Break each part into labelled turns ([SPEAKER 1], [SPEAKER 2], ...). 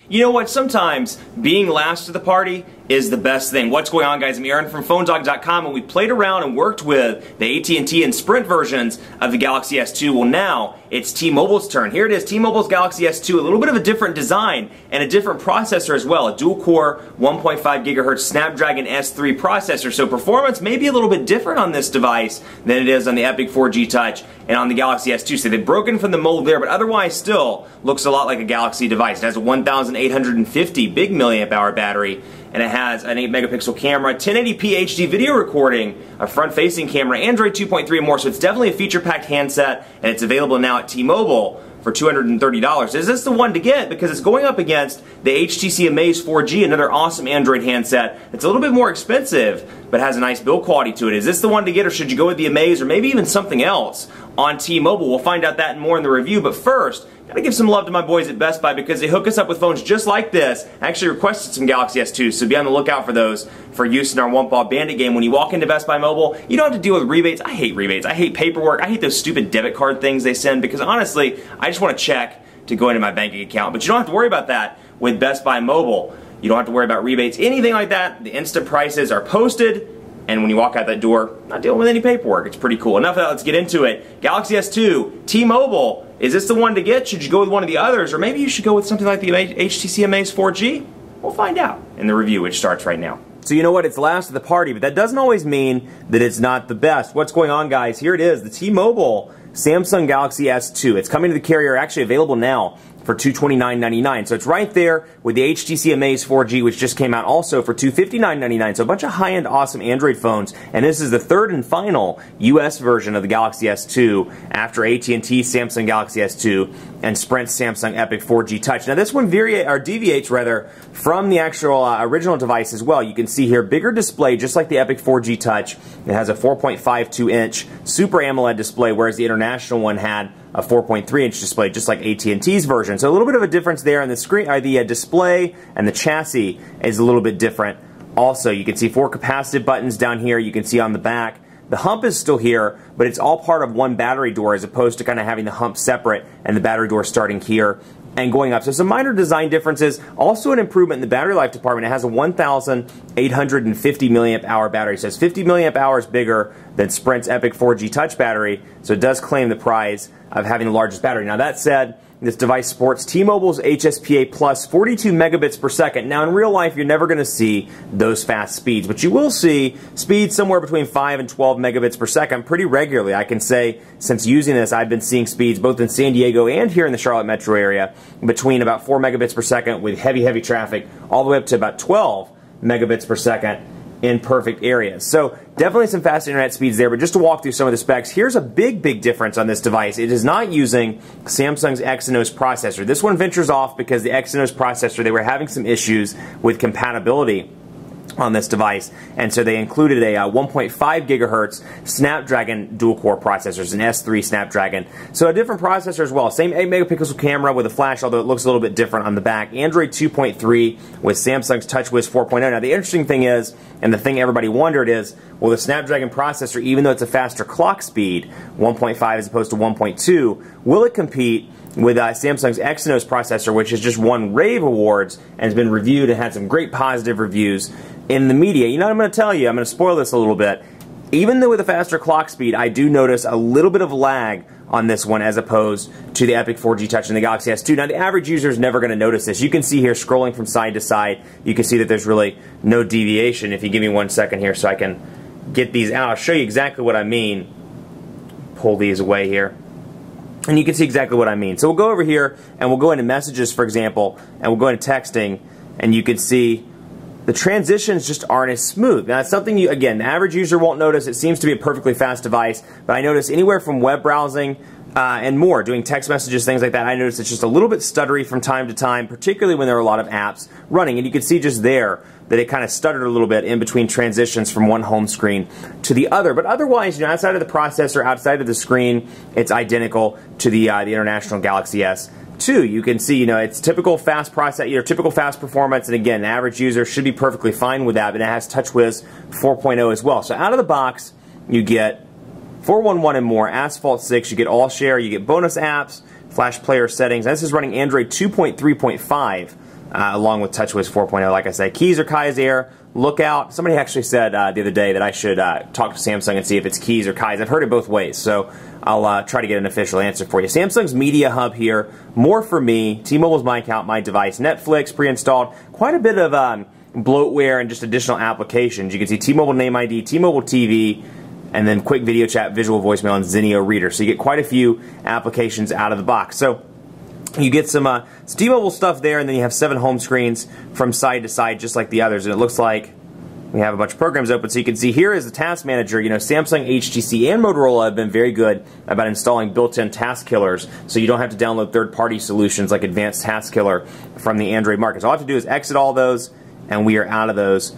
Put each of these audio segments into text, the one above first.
[SPEAKER 1] You know what? Sometimes being last to the party is the best thing. What's going on, guys? I'm Aaron from PhoneDog.com, and we played around and worked with the AT&T and Sprint versions of the Galaxy S2. Well, now it's T-Mobile's turn. Here it is, T-Mobile's Galaxy S2, a little bit of a different design and a different processor as well, a dual-core 1.5 gigahertz Snapdragon S3 processor. So performance may be a little bit different on this device than it is on the Epic 4G Touch and on the Galaxy S2. So they've broken from the mold there, but otherwise still looks a lot like a Galaxy device. It has a 1,850 big milliamp hour battery, and it has an 8 megapixel camera, 1080p HD video recording, a front-facing camera, Android 2.3 and more, so it's definitely a feature-packed handset, and it's available now at T-Mobile for $230. Is this the one to get? Because it's going up against the HTC Amaze 4G, another awesome Android handset. It's a little bit more expensive, but has a nice build quality to it. Is this the one to get, or should you go with the Amaze, or maybe even something else on T-Mobile? We'll find out that and more in the review, but first, gotta give some love to my boys at Best Buy because they hook us up with phones just like this. I actually requested some Galaxy S2s, so be on the lookout for those for use in our One Ball Bandit game. When you walk into Best Buy Mobile, you don't have to deal with rebates. I hate rebates. I hate paperwork. I hate those stupid debit card things they send because honestly, I just want to check to go into my banking account. But you don't have to worry about that with Best Buy Mobile. You don't have to worry about rebates, anything like that. The instant prices are posted, and when you walk out that door, not dealing with any paperwork. It's pretty cool. Enough of that, let's get into it. Galaxy S2, T-Mobile, is this the one to get? Should you go with one of the others? Or maybe you should go with something like the HTC Amaze 4G? We'll find out in the review, which starts right now. So you know what, it's last of the party, but that doesn't always mean that it's not the best. What's going on, guys? Here it is, the T-Mobile Samsung Galaxy S2. It's coming to the carrier, actually available now for $229.99. So it's right there with the HTC Amaze 4G, which just came out also for $259.99. So a bunch of high-end awesome Android phones. And this is the third and final US version of the Galaxy S2 after AT&T Samsung Galaxy S2 and Sprint Samsung Epic 4G Touch. Now this one deviates from the actual original device as well. You can see here bigger display, just like the Epic 4G Touch. It has a 4.52-inch Super AMOLED display, whereas the international one had a 4.3-inch display, just like AT&T's version. So a little bit of a difference there, and the screen, the display and the chassis is a little bit different. Also, you can see 4 capacitive buttons down here. You can see on the back. The hump is still here, but it's all part of one battery door as opposed to kind of having the hump separate and the battery door starting here and going up. So some minor design differences. Also an improvement in the battery life department. It has a 1,850 milliamp hour battery. So it's 50 milliamp hours bigger than Sprint's Epic 4G Touch battery. So it does claim the prize of having the largest battery. Now that said, this device supports T-Mobile's HSPA Plus 42 megabits per second. Now in real life, you're never going to see those fast speeds, but you will see speeds somewhere between 5 and 12 megabits per second pretty regularly. I can say since using this, I've been seeing speeds both in San Diego and here in the Charlotte metro area between about 4 megabits per second with heavy traffic all the way up to about 12 megabits per second in perfect areas. So definitely some fast internet speeds there, but just to walk through some of the specs, here's a big difference on this device. It is not using Samsung's Exynos processor. This one ventures off because the Exynos processor, they were having some issues with compatibility on this device, and so they included a 1.5 gigahertz Snapdragon dual-core processors, an S3 Snapdragon. So a different processor as well. Same 8 megapixel camera with a flash, although it looks a little bit different on the back. Android 2.3 with Samsung's TouchWiz 4.0. Now the interesting thing is, and the thing everybody wondered is, well, the Snapdragon processor, even though it's a faster clock speed, 1.5 as opposed to 1.2, will it compete with Samsung's Exynos processor, which has just won rave awards and has been reviewed and had some great positive reviews in the media? You know what I'm going to tell you? I'm going to spoil this a little bit. Even though with a faster clock speed, I do notice a little bit of lag on this one as opposed to the Epic 4G Touch and the Galaxy S2. Now the average user is never going to notice this. You can see here scrolling from side to side, you can see that there's really no deviation. If you give me 1 second here so I can get these out, I'll show you exactly what I mean. Pull these away here. And you can see exactly what I mean. So we'll go over here and we'll go into messages, for example, and we'll go into texting, and you can see the transitions just aren't as smooth. Now, it's something you, again, the average user won't notice. It seems to be a perfectly fast device, but I notice anywhere from web browsing and more, doing text messages, things like that, I notice it's just a little bit stuttery from time to time, particularly when there are a lot of apps running. And you can see just there that it kind of stuttered a little bit in between transitions from one home screen to the other. But otherwise, you know, outside of the processor, outside of the screen, it's identical to the international Galaxy S2. You can see, you know, it's typical fast typical fast performance, and again, an average user should be perfectly fine with that. But it has TouchWiz 4.0 as well. So out of the box, you get 411 and more, Asphalt 6, you get All Share, you get bonus apps, Flash Player settings. This is running Android 2.3.5 along with TouchWiz 4.0. Like I said, keys or Kai's Air. Look out. Somebody actually said the other day that I should talk to Samsung and see if it's keys or Kai's. I've heard it both ways, so I'll try to get an official answer for you. Samsung's Media Hub here. More for me. T-Mobile's My Account, My Device. Netflix pre-installed. Quite a bit of bloatware and just additional applications. You can see T-Mobile Name ID, T-Mobile TV, and then quick video chat, visual voicemail, and Zenio Reader. So you get quite a few applications out of the box. So you get some T-Mobile stuff there, and then you have 7 home screens from side to side, just like the others. And it looks like we have a bunch of programs open. So you can see here is the task manager. You know, Samsung, HTC, and Motorola have been very good about installing built-in task killers, so you don't have to download third-party solutions like Advanced Task Killer from the Android market. So all I have to do is exit all those, and we are out of those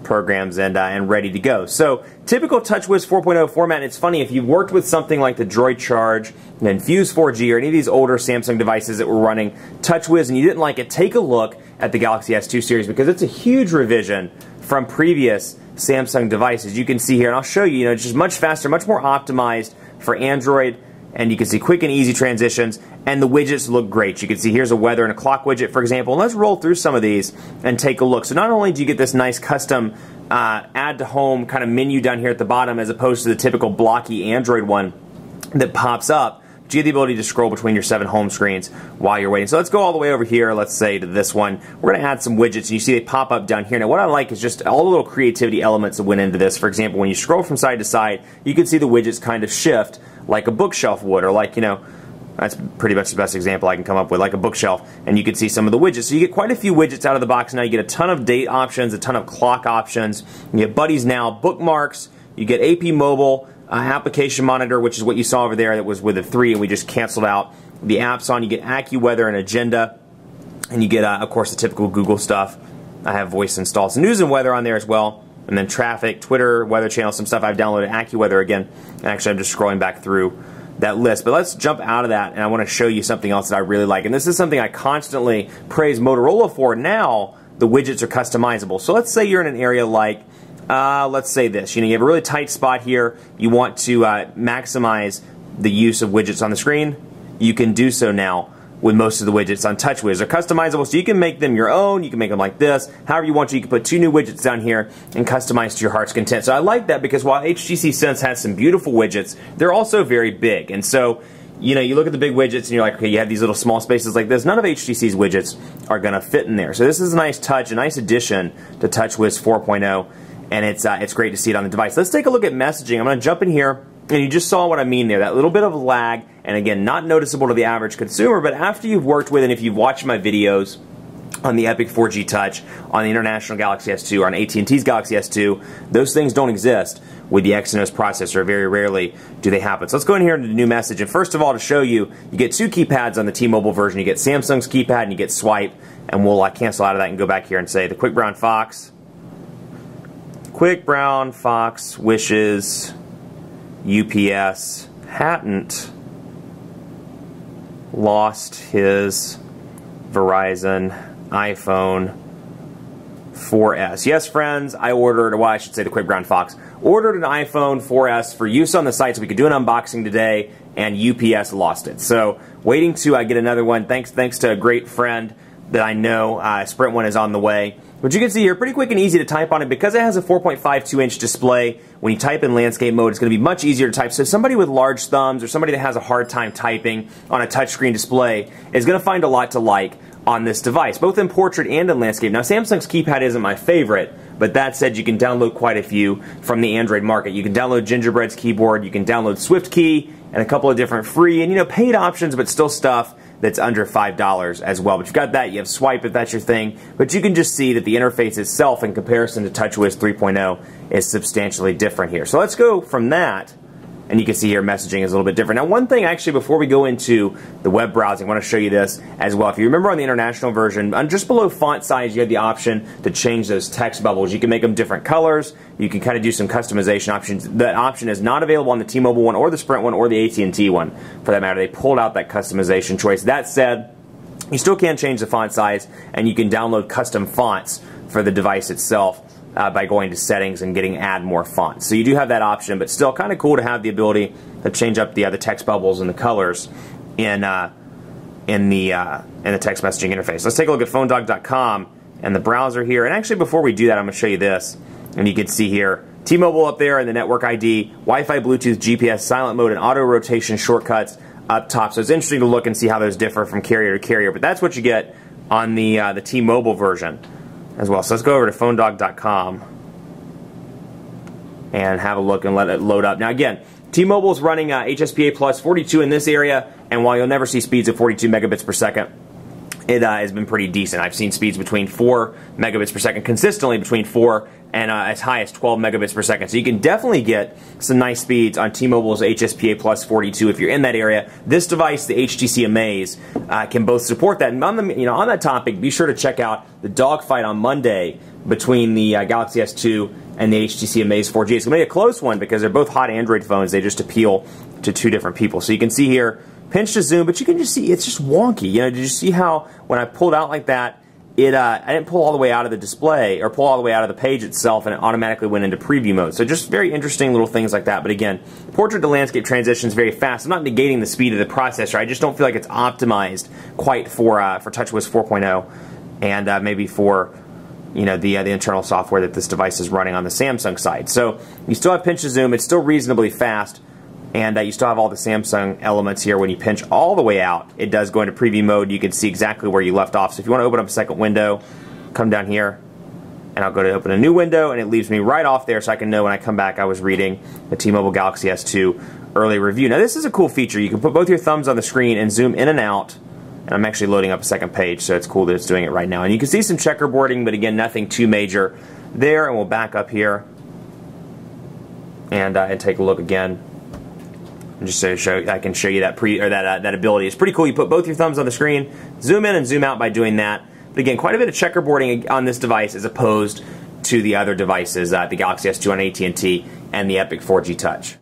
[SPEAKER 1] programs and ready to go. So typical TouchWiz 4.0 format. It's funny, if you've worked with something like the Droid Charge and Fuse 4G or any of these older Samsung devices that were running TouchWiz and you didn't like it, take a look at the Galaxy S2 series, because it's a huge revision from previous Samsung devices. You can see here, and I'll show you, it's just much faster, much more optimized for Android, and you can see quick and easy transitions, and the widgets look great. You can see here's a weather and a clock widget, for example. And let's roll through some of these and take a look. So not only do you get this nice custom add to home kind of menu down here at the bottom, as opposed to the typical blocky Android one that pops up, but you get the ability to scroll between your 7 home screens while you're waiting. So let's go all the way over here, let's say to this one. We're going to add some widgets, and you see they pop up down here. Now what I like is just all the little creativity elements that went into this. For example, when you scroll from side to side, you can see the widgets kind of shift like a bookshelf would, or like, that's pretty much the best example I can come up with, like a bookshelf, and you can see some of the widgets. So you get quite a few widgets out of the box now. You get a ton of date options, a ton of clock options. You get Buddies Now, bookmarks, you get AP Mobile, Application Monitor, which is what you saw over there that was with the 3, and we just canceled out the apps on. You get AccuWeather and Agenda, and you get, of course, the typical Google stuff. I have voice installed. So news and weather on there as well. And then traffic, Twitter, Weather Channel, some stuff I've downloaded, AccuWeather again. And actually, I'm just scrolling back through that list. But let's jump out of that, and I want to show you something else that I really like. And this is something I constantly praise Motorola for. Now, the widgets are customizable. So let's say you're in an area like, let's say this. You have a really tight spot here. You want to maximize the use of widgets on the screen. You can do so now with most of the widgets on TouchWiz. They're customizable, so you can make them your own. You can make them like this. However you want to. You can put 2 new widgets down here and customize to your heart's content. So I like that, because while HTC Sense has some beautiful widgets, they're also very big. And so, you look at the big widgets and you're like, okay, you have these little small spaces like this. None of HTC's widgets are going to fit in there. So this is a nice touch, a nice addition to TouchWiz 4.0, and it's great to see it on the device. Let's take a look at messaging. I'm going to jump in here. And you just saw what I mean there, that little bit of lag, and again, not noticeable to the average consumer, but after you've worked with, and if you've watched my videos on the Epic 4G Touch, on the International Galaxy S2, or on AT&T's Galaxy S2, those things don't exist with the Exynos processor. Very rarely do they happen. So let's go in here into the new message, and first of all, to show you, you get 2 keypads on the T-Mobile version. You get Samsung's keypad, and you get swipe, and we'll cancel out of that and go back here and say, the Quick Brown Fox wishes UPS hadn't lost his Verizon iPhone 4S. Yes, friends, I ordered, well, I should say the Quick Brown Fox, ordered an iPhone 4S for use on the site so we could do an unboxing today, and UPS lost it. So, waiting to get another one. Thanks to a great friend that I know. Sprint one is on the way. But you can see here, pretty quick and easy to type on it. Because it has a 4.52-inch display, when you type in landscape mode, it's going to be much easier to type. So somebody with large thumbs, or somebody that has a hard time typing on a touchscreen display, is going to find a lot to like on this device, both in portrait and in landscape. Now, Samsung's keypad isn't my favorite, but that said, you can download quite a few from the Android market. You can download Gingerbread's keyboard, you can download SwiftKey, and a couple of different free and, paid options, but still stuff that's under $5 as well. But you've got that, you have swipe if that's your thing, but you can just see that the interface itself in comparison to TouchWiz 3.0 is substantially different here. So let's go from that, and you can see here messaging is a little bit different. Now, one thing actually before we go into the web browsing, I want to show you this as well. If you remember on the international version, just below font size, you have the option to change those text bubbles. You can make them different colors. You can kind of do some customization options. That option is not available on the T-Mobile one, or the Sprint one, or the AT&T one, for that matter. They pulled out that customization choice. That said, you still can change the font size, and you can download custom fonts for the device itself by going to settings and getting add more fonts. So you do have that option, but still kind of cool to have the ability to change up the text bubbles and the colors in in the text messaging interface. Let's take a look at phonedog.com and the browser here. And actually, before we do that, I'm going to show you this. And you can see here, T-Mobile up there and the network ID, Wi-Fi, Bluetooth, GPS, silent mode, and auto rotation shortcuts up top. So it's interesting to look and see how those differ from carrier to carrier. But that's what you get on the T-Mobile version as well. So let's go over to phonedog.com and have a look and let it load up. Now again, T-Mobile is running HSPA Plus 42 in this area, and while you'll never see speeds of 42 megabits per second, it has been pretty decent. I've seen speeds between 4 megabits per second, consistently between 4 and as high as 12 megabits per second. So you can definitely get some nice speeds on T-Mobile's HSPA Plus 42 if you're in that area. This device, the HTC Amaze, can both support that. And on that topic, be sure to check out the dogfight on Monday between the Galaxy S2 and the HTC Amaze 4G. It's going to be a close one because they're both hot Android phones. They just appeal to two different people. So you can see here, pinch to zoom, but you can just see it's just wonky. You know, did you see how when I pulled out like that, I didn't pull all the way out of the display or pull all the way out of the page itself, and it automatically went into preview mode. So just very interesting little things like that. But again, portrait to landscape transitions very fast. I'm not negating the speed of the processor. I just don't feel like it's optimized quite for TouchWiz 4.0 and maybe for the internal software that this device is running on the Samsung side. So you still have pinch to zoom. It's still reasonably fast. And you still have all the Samsung elements here. When you pinch all the way out, it does go into preview mode. You can see exactly where you left off. So if you want to open up a second window, come down here, and I'll go to open a new window, and it leaves me right off there so I can know when I come back I was reading the T-Mobile Galaxy S2 early review. Now this is a cool feature. You can put both your thumbs on the screen and zoom in and out. And I'm actually loading up a second page, so it's cool that it's doing it right now. And you can see some checkerboarding, but again, nothing too major there. And we'll back up here and take a look again. And just so I can show you that that ability. It's pretty cool. You put both your thumbs on the screen, zoom in and zoom out by doing that. But again, quite a bit of checkerboarding on this device as opposed to the other devices, the Galaxy S2 on AT&T and the Epic 4G Touch.